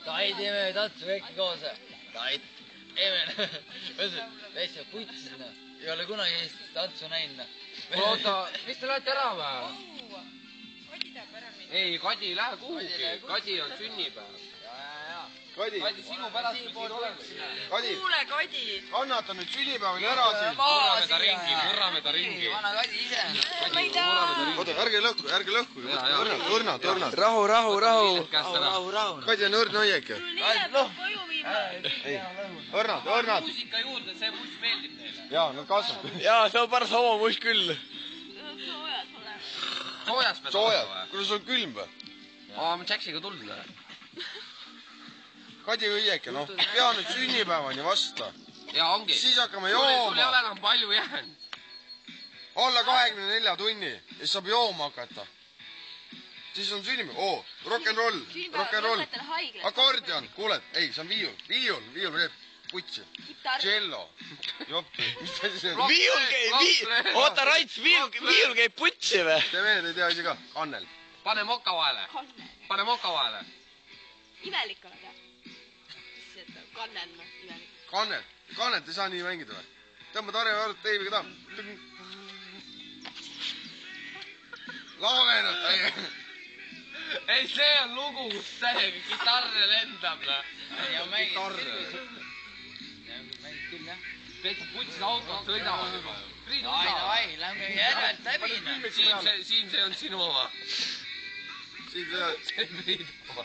Davai, teeme tatsu kõik koos. Davai, teeme. Täitsa putsis, noh. Ei ole kunagi Eestis tatsu näinud. Oota, mis te lähete ära või? Kadi tahab ära minna. Ei, Kadi ei lähe kuhugi. Kadi on sünnipäev. Kadi, sinu pärast me siin oleme. Kadi, Kuule, Kadi. kannata nüüd sünnipäeval ära siin. Murrame ta ringi. Vana Kadi ise. Ma ei taha. Oota, ärge lõhku. Õrnad. Rahu. Kadi on õrn õieke. Nime peab koju viima. Õrnad. Muusika juurde, see buss meeldib neile. Jaa, nad kasvab. Jaa, see on pärast oma muist küll. Soojas olema. Soojas me Soojad, kuidas on külm või? Ma Jacksiga tulnud. Kadi õieke, noh, pea nüüd sünnipäevani vasta. Ja ongi. Siis hakkame Sul ei jooma. ole enam palju jäänud. Alla 24 tunni. Ja siis saab jooma hakata. Siis on sünnipäev. Oo, rock'n'roll. Akordion. Kuuled, ei, see on viiul. Viiul teeb putsi. Cello. Joppi. Mis ta siis on? Viiul käib, oota Raits, viiul käib putsi või? Te mehed ei tea ise ka. Annel. Pane moka vahele. Imelik oled, jah? Mis see, et Kannel, noh, imelik. Kannet ei saa nii mängida või? Tõmbad harja teibiga taha. Laamenad täiega. Ei, see on lugu, kus täiega kitarr lendab. Ja mängid küll, jah. Täitsa putsid autod sõidavad juba. Davai, lähme järjelt läbi. Siim, see on sinu oma. Siin see... See on Priidu oma.